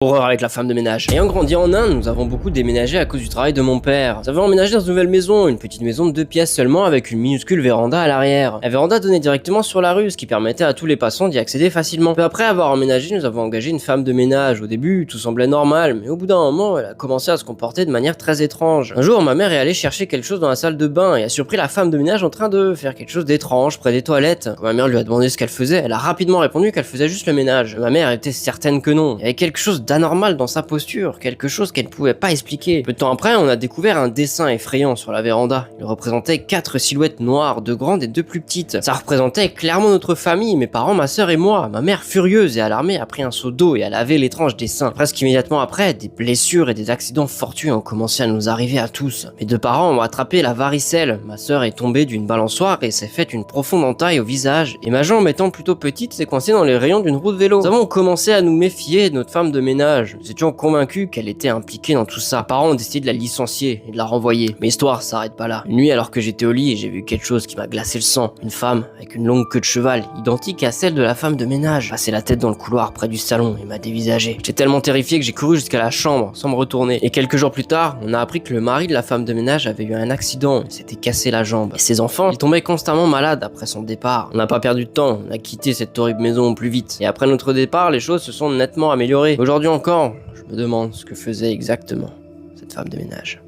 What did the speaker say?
Horreur avec la femme de ménage. Ayant grandi en Inde, nous avons beaucoup déménagé à cause du travail de mon père. Nous avons emménagé dans une nouvelle maison, une petite maison de 2 pièces seulement avec une minuscule véranda à l'arrière. La véranda donnait directement sur la rue, ce qui permettait à tous les passants d'y accéder facilement. Peu après avoir emménagé, nous avons engagé une femme de ménage. Au début, tout semblait normal, mais au bout d'un moment, elle a commencé à se comporter de manière très étrange. Un jour, ma mère est allée chercher quelque chose dans la salle de bain et a surpris la femme de ménage en train de faire quelque chose d'étrange près des toilettes. Quand ma mère lui a demandé ce qu'elle faisait, elle a rapidement répondu qu'elle faisait juste le ménage. Ma mère était certaine que non. Il y avait quelque chose d'anormal dans sa posture, quelque chose qu'elle ne pouvait pas expliquer. Peu de temps après, on a découvert un dessin effrayant sur la véranda. Il représentait 4 silhouettes noires, 2 grandes et 2 plus petites. Ça représentait clairement notre famille, mes parents, ma sœur et moi. Ma mère, furieuse et alarmée, a pris un seau d'eau et a lavé l'étrange dessin. Presque immédiatement après, des blessures et des accidents fortuits ont commencé à nous arriver à tous. Mes 2 parents ont attrapé la varicelle. Ma sœur est tombée d'une balançoire et s'est faite une profonde entaille au visage. Et ma jambe étant plutôt petite, s'est coincée dans les rayons d'une roue de vélo. Nous avons commencé à nous méfier de notre femme de ménage. Nous étions convaincu qu'elle était impliquée dans tout ça. Mes parents ont décidé de la licencier et de la renvoyer. Mais l'histoire s'arrête pas là. Une nuit, alors que j'étais au lit, j'ai vu quelque chose qui m'a glacé le sang. Une femme avec une longue queue de cheval, identique à celle de la femme de ménage, passait la tête dans le couloir près du salon et m'a dévisagé. J'étais tellement terrifié que j'ai couru jusqu'à la chambre sans me retourner. Et quelques jours plus tard, on a appris que le mari de la femme de ménage avait eu un accident. Il s'était cassé la jambe. Et ses enfants, ils tombaient constamment malades après son départ. On n'a pas perdu de temps. On a quitté cette horrible maison au plus vite. Et après notre départ, les choses se sont nettement améliorées. Aujourd'hui encore, je me demande ce que faisait exactement cette femme de ménage.